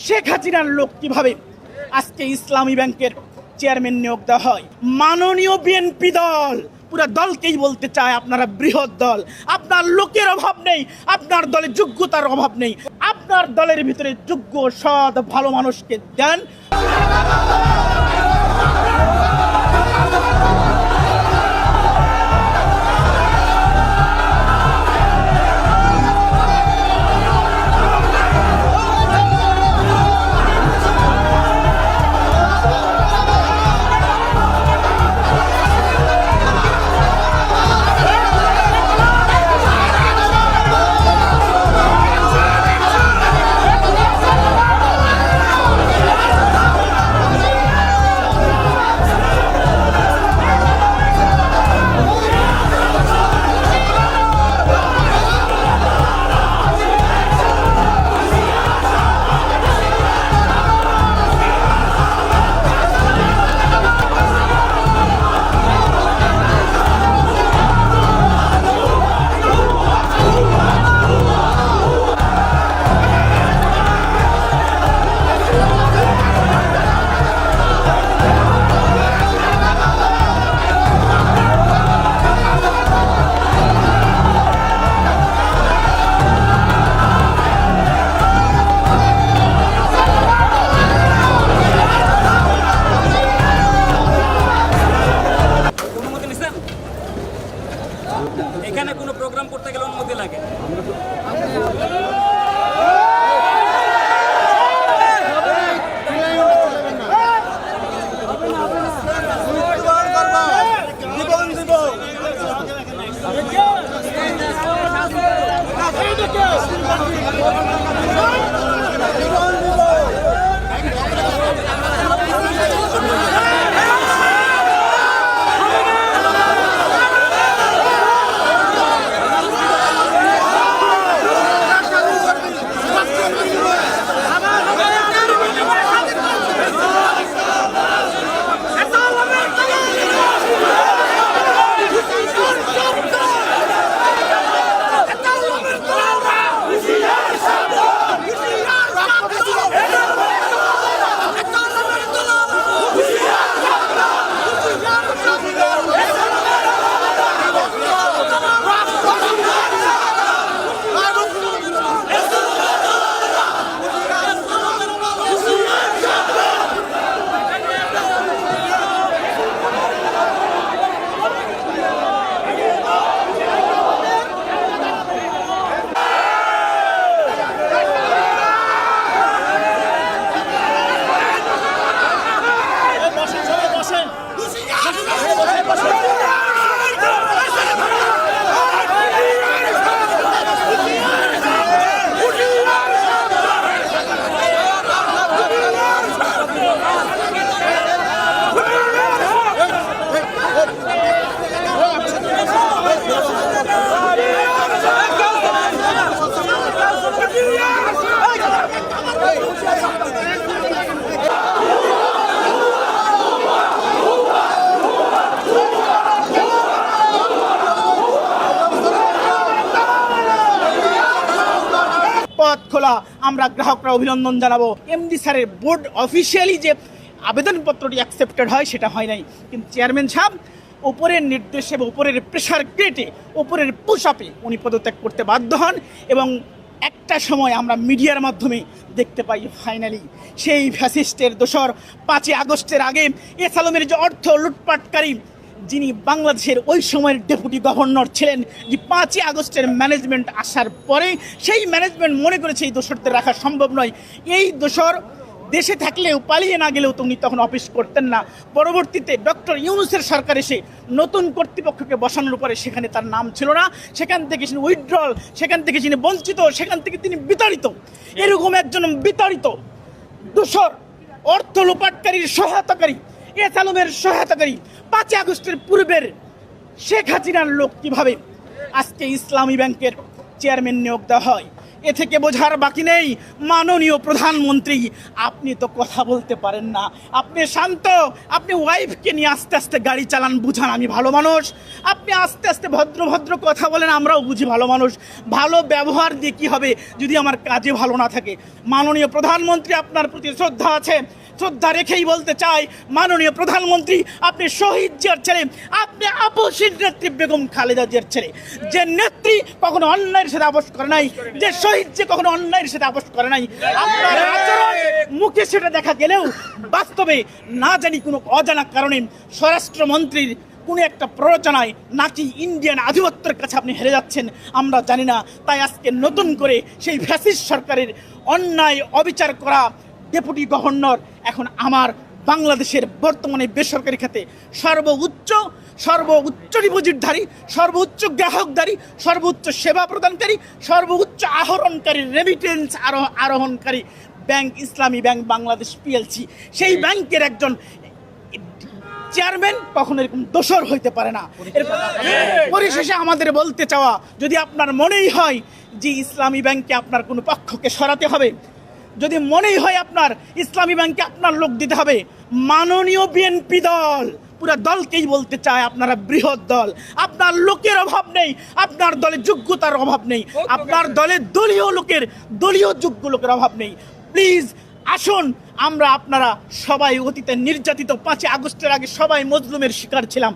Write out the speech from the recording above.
শেখ হাসিনার লোক কিভাবে আজকে ইসলামী ব্যাংকের চেয়ারম্যান নিয়োগ দেওয়া হয়। মাননীয় বিএনপি দল পুরো দলকেই বলতে চায়, আপনারা বৃহৎ দল, আপনার লোকের অভাব নেই, আপনার দলে যোগ্যতার অভাব নেই, আপনার দলের ভিতরে যোগ্য সৎ ভালো মানুষকে দেন। এখানে কোনো প্রোগ্রাম করতে গেলে অনুমতি লাগে। পথ খোলা, আমরা গ্রাহকরা অভিনন্দন জানাবো। এমডি স্যারের বোর্ড অফিসিয়ালি যে আবেদনপত্রটি অ্যাকসেপ্টেড হয় সেটা হয় নাই, কিন্তু চেয়ারম্যান সাহেব উপরের নির্দেশে বা উপরের প্রেশার ক্রিয়েটে, উপরের পুশআপে উনি পদত্যাগ করতে বাধ্য হন। এবং একটা সময় আমরা মিডিয়ার মাধ্যমে দেখতে পাই ফাইনালি সেই ফ্যাসিস্টের দোসর 5ই আগস্টের আগে এস আলমের যে অর্থ লুটপাটকারী, যিনি বাংলাদেশের ওই সময়ের ডেপুটি গভর্নর ছিলেন, যে 5ই আগস্টের ম্যানেজমেন্ট আসার পরে সেই ম্যানেজমেন্ট মনে করেছে এই দোসরদের রাখা সম্ভব নয়। এই দোসর দেশে থাকলেও পালিয়ে না গেলেও তিনি তখন অফিস করতেন না। পরবর্তীতে ডক্টর ইউনূসের সরকার এসে নতুন কর্তৃপক্ষকে বসানোর পরে সেখানে তার নাম ছিল না, সেখান থেকে তিনি উইথড্রল, সেখান থেকে তিনি বঞ্চিত, সেখান থেকে তিনি বিতাড়িত। এরকম একজন বিতাড়িত দোসর, অর্থ লোপাটকারীর সহায়তাকারী, এস আলমের সহায়তাকারী 5ই আগস্টের পূর্বের শেখ হাসিনার লোক কিভাবে আজকে ইসলামী ব্যাংকের চেয়ারম্যান নিয়োগ দেওয়া হয়। এ থেকে বোঝার বাকি নেই, মাননীয় প্রধানমন্ত্রী আপনি তো কথা বলতে পারেন না, আপনি শান্ত, আপনি ওয়াইফকে নিয়ে আস্তে আস্তে গাড়ি চালান, বুঝান আমি ভালো মানুষ। আপনি আস্তে আস্তে ভদ্র ভদ্র কথা বলেন, আমরাও বুঝি ভালো মানুষ। ভালো ব্যবহার দিয়ে কী হবে যদি আমার কাজে ভালো না থাকে? মাননীয় প্রধানমন্ত্রী আপনার প্রতি শ্রদ্ধা আছে, শ্রদ্ধা রেখেই বলতে চাই, মাননীয় প্রধানমন্ত্রী আপনি শহীদ জিয়ার ছেলে, আপনি আপসীর নেত্রী বেগম খালেদা জিয়ার ছেলে, যে নেত্রী কখনো অন্যায়ের সাথে আপোষ করে নাই, যে শহীদ যে কখনো অন্যায়ের সাথে আপোষ করে নাই। আপনার আচরণ মুখে সেটা দেখা গেলেও বাস্তবে না জানি কোনো অজানা কারণে স্বরাষ্ট্রমন্ত্রীর কোনো একটা প্ররোচনায় নাকি ইন্ডিয়ান আধিপত্যের কাছে আপনি হেরে যাচ্ছেন, আমরা জানি না। তাই আজকে নতুন করে সেই ফ্যাসিস্ট সরকারের অন্যায় অবিচার করা ডেপুটি গভর্নর এখন আমার বাংলাদেশের বর্তমানে বেসরকারি খাতে সর্বোচ্চ ডিপোজিটধারী, সর্বোচ্চ গ্রাহকধারী, সর্বোচ্চ সেবা প্রদানকারী, সর্বোচ্চ আহরণকারী, রেমিটেন্স আরোহণকারী ব্যাংক ইসলামী ব্যাংক বাংলাদেশ পিএলসি, সেই ব্যাংকের একজন চেয়ারম্যান কখনো এরকম দোষর হইতে পারে না। পরিশেষে আমাদের বলতে চাওয়া, যদি আপনার মনেই হয় যে ইসলামী ব্যাংকে আপনার কোনো পক্ষকে সরাতে হবে, যদি মনেই হয় আপনার ইসলামী ব্যাংকে আপনার লোক দিতে হবে, মাননীয় বিএনপি দল পুরো দলকেই বলতে চায় আপনারা বৃহৎ দল, আপনার লোকের অভাব নেই, আপনার দলে যোগ্যতার অভাব নেই, আপনার দলে দলীয় যোগ্য লোকের অভাব নেই। প্লিজ আসুন, আমরা আপনারা সবাই অতীতে নির্যাতিত, 5ই আগস্টের আগে সবাই মজলুমের শিকার ছিলাম।